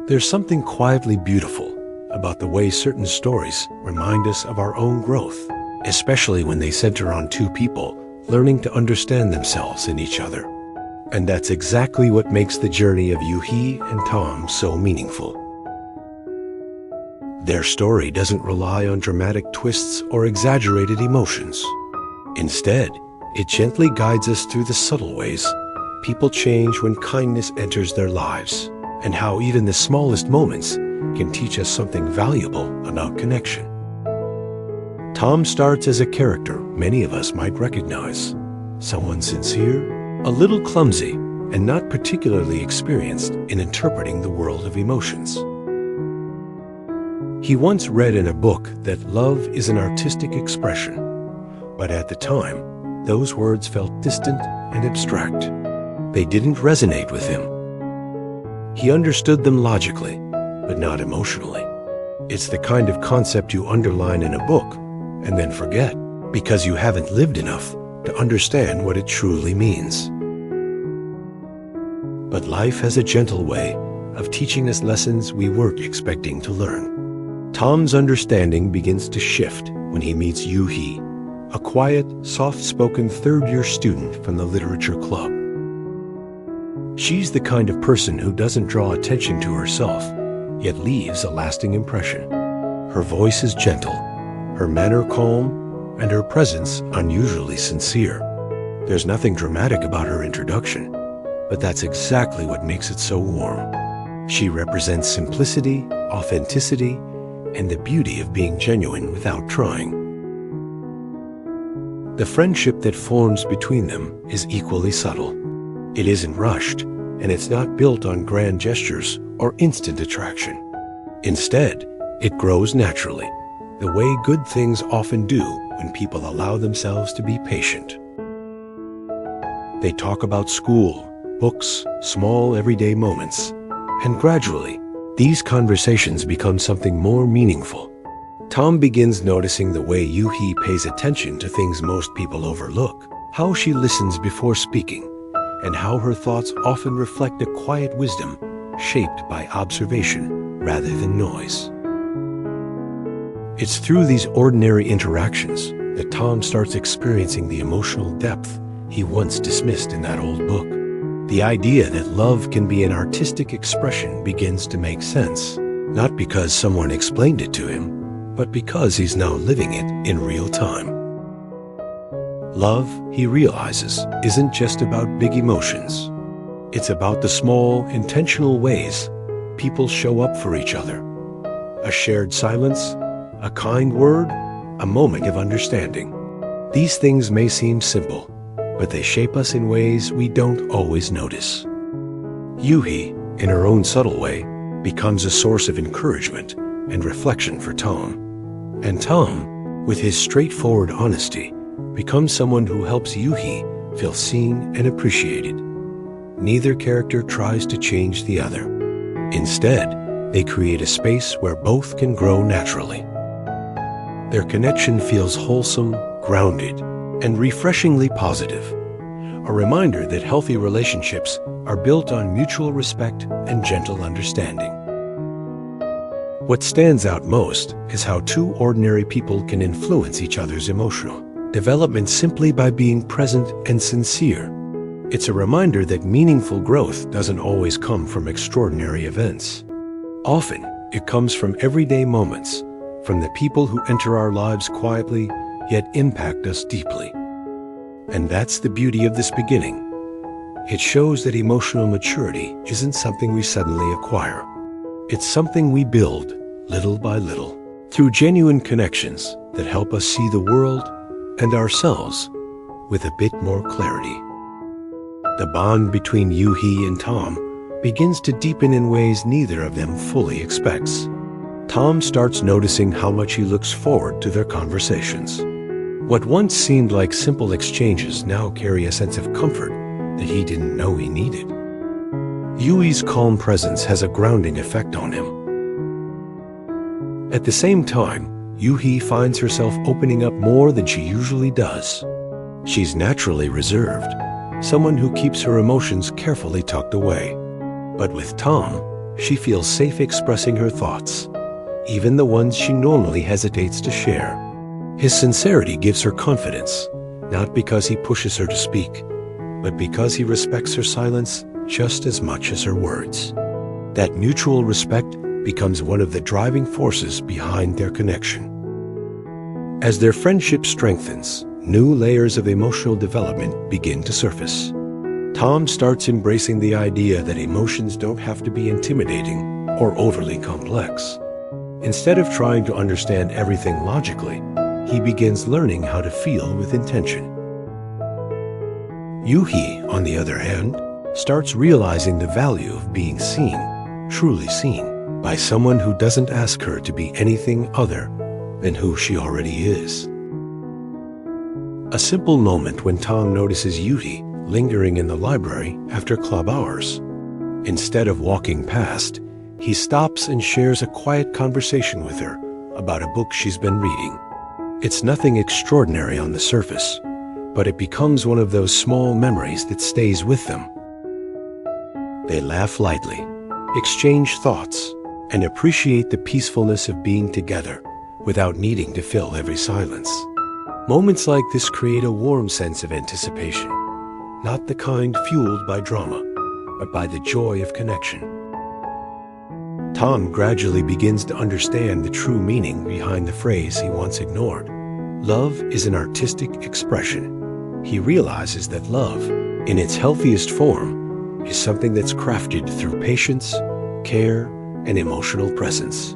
There's something quietly beautiful about the way certain stories remind us of our own growth, especially when they center on two people learning to understand themselves and each other. And that's exactly what makes the journey of Yuuhi and Tom so meaningful. Their story doesn't rely on dramatic twists or exaggerated emotions. Instead, it gently guides us through the subtle ways people change when kindness enters their lives, and how even the smallest moments can teach us something valuable about connection. Tom starts as a character many of us might recognize. Someone sincere, a little clumsy, and not particularly experienced in interpreting the world of emotions. He once read in a book that love is an artistic expression, but at the time, those words felt distant and abstract. They didn't resonate with him. He understood them logically, but not emotionally. It's the kind of concept you underline in a book and then forget because you haven't lived enough to understand what it truly means. But life has a gentle way of teaching us lessons we weren't expecting to learn. Tom's understanding begins to shift when he meets Yuuhi, a quiet, soft-spoken third-year student from the literature club. She's the kind of person who doesn't draw attention to herself, yet leaves a lasting impression. Her voice is gentle, her manner calm, and her presence unusually sincere. There's nothing dramatic about her introduction, but that's exactly what makes it so warm. She represents simplicity, authenticity, and the beauty of being genuine without trying. The friendship that forms between them is equally subtle. It isn't rushed, and it's not built on grand gestures or instant attraction. Instead, it grows naturally, the way good things often do when people allow themselves to be patient. They talk about school, books, small everyday moments, and gradually, these conversations become something more meaningful. Tom begins noticing the way Yuuhi pays attention to things most people overlook, how she listens before speaking, and how her thoughts often reflect a quiet wisdom shaped by observation rather than noise. It's through these ordinary interactions that Tom starts experiencing the emotional depth he once dismissed in that old book. The idea that love can be an artistic expression begins to make sense, not because someone explained it to him, but because he's now living it in real time. Love, he realizes, isn't just about big emotions. It's about the small, intentional ways people show up for each other. A shared silence, a kind word, a moment of understanding. These things may seem simple, but they shape us in ways we don't always notice. Yuuhi, in her own subtle way, becomes a source of encouragement and reflection for Tom. And Tom, with his straightforward honesty, becomes someone who helps Yuuhi feel seen and appreciated. Neither character tries to change the other. Instead, they create a space where both can grow naturally. Their connection feels wholesome, grounded, and refreshingly positive, a reminder that healthy relationships are built on mutual respect and gentle understanding. What stands out most is how two ordinary people can influence each other's emotional development simply by being present and sincere. It's a reminder that meaningful growth doesn't always come from extraordinary events. Often, it comes from everyday moments, from the people who enter our lives quietly yet impact us deeply. And that's the beauty of this beginning. It shows that emotional maturity isn't something we suddenly acquire. It's something we build, little by little, through genuine connections that help us see the world and ourselves with a bit more clarity. The bond between Yuuhi and Tom begins to deepen in ways neither of them fully expects. Tom starts noticing how much he looks forward to their conversations. What once seemed like simple exchanges now carry a sense of comfort that he didn't know he needed. Yuuhi's calm presence has a grounding effect on him. At the same time, Yuuhi finds herself opening up more than she usually does. She's naturally reserved, someone who keeps her emotions carefully tucked away. But with Tom, she feels safe expressing her thoughts, even the ones she normally hesitates to share. His sincerity gives her confidence, not because he pushes her to speak, but because he respects her silence just as much as her words. That mutual respect becomes one of the driving forces behind their connection. As their friendship strengthens, new layers of emotional development begin to surface. Tom starts embracing the idea that emotions don't have to be intimidating or overly complex. Instead of trying to understand everything logically, he begins learning how to feel with intention. Yuuhi, on the other hand, starts realizing the value of being seen, truly seen, by someone who doesn't ask her to be anything other than who she already is. A simple moment when Tom notices Yuuhi lingering in the library after club hours. Instead of walking past, he stops and shares a quiet conversation with her about a book she's been reading. It's nothing extraordinary on the surface, but it becomes one of those small memories that stays with them. They laugh lightly, exchange thoughts, and appreciate the peacefulness of being together without needing to fill every silence. Moments like this create a warm sense of anticipation, not the kind fueled by drama, but by the joy of connection. Tom gradually begins to understand the true meaning behind the phrase he once ignored. Love is an artistic expression. He realizes that love, in its healthiest form, is something that's crafted through patience, care, and emotional presence.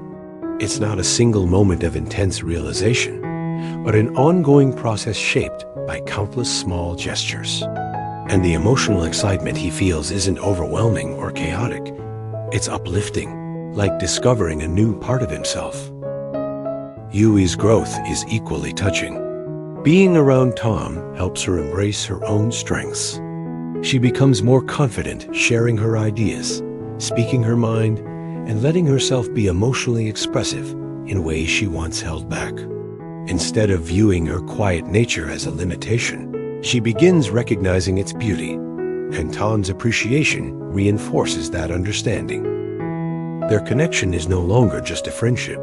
It's not a single moment of intense realization, but an ongoing process shaped by countless small gestures. And the emotional excitement he feels isn't overwhelming or chaotic. It's uplifting, like discovering a new part of himself. Yuuhi's growth is equally touching. Being around Tom helps her embrace her own strengths. She becomes more confident sharing her ideas, speaking her mind, and letting herself be emotionally expressive in ways she once held back. Instead of viewing her quiet nature as a limitation, she begins recognizing its beauty, and Tom's appreciation reinforces that understanding. Their connection is no longer just a friendship,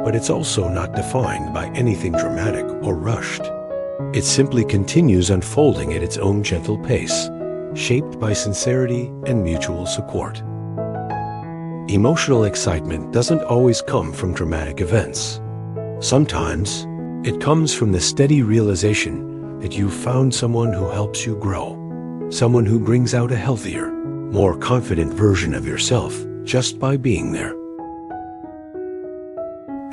but it's also not defined by anything dramatic or rushed. It simply continues unfolding at its own gentle pace, shaped by sincerity and mutual support. Emotional excitement doesn't always come from dramatic events. Sometimes, it comes from the steady realization that you've found someone who helps you grow, someone who brings out a healthier, more confident version of yourself just by being there.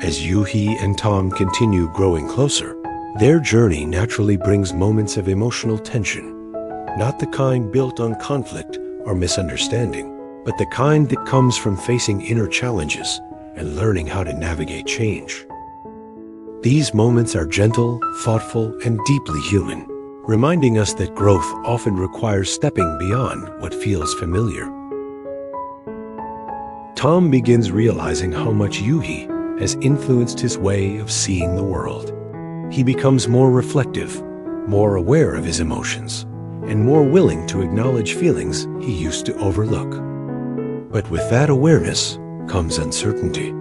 As Yuuhi and Tom continue growing closer, their journey naturally brings moments of emotional tension, not the kind built on conflict or misunderstanding, but the kind that comes from facing inner challenges and learning how to navigate change. These moments are gentle, thoughtful, and deeply human, reminding us that growth often requires stepping beyond what feels familiar. Tom begins realizing how much Yuuhi has influenced his way of seeing the world. He becomes more reflective, more aware of his emotions, and more willing to acknowledge feelings he used to overlook. But with that awareness comes uncertainty.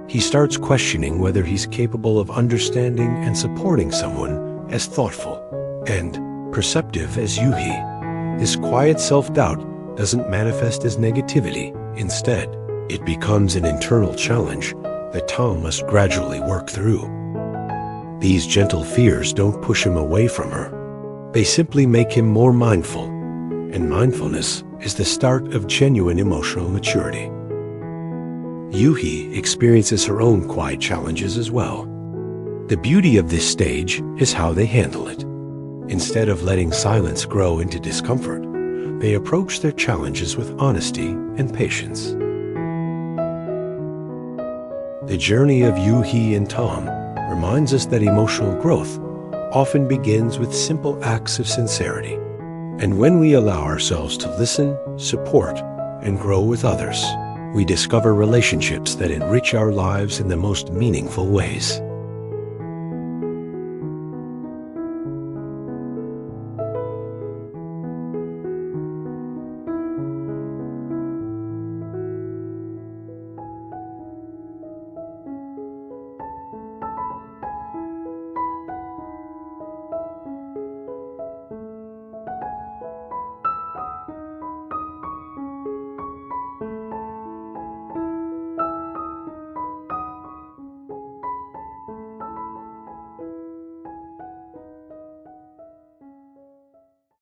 He starts questioning whether he's capable of understanding and supporting someone as thoughtful and perceptive as Yuuhi. This quiet self-doubt doesn't manifest as negativity. Instead, it becomes an internal challenge that Tom must gradually work through. These gentle fears don't push him away from her. They simply make him more mindful, and mindfulness is the start of genuine emotional maturity. Yuuhi experiences her own quiet challenges as well. The beauty of this stage is how they handle it. Instead of letting silence grow into discomfort, they approach their challenges with honesty and patience. The journey of Yuuhi and Tom reminds us that emotional growth often begins with simple acts of sincerity. And when we allow ourselves to listen, support, and grow with others, we discover relationships that enrich our lives in the most meaningful ways.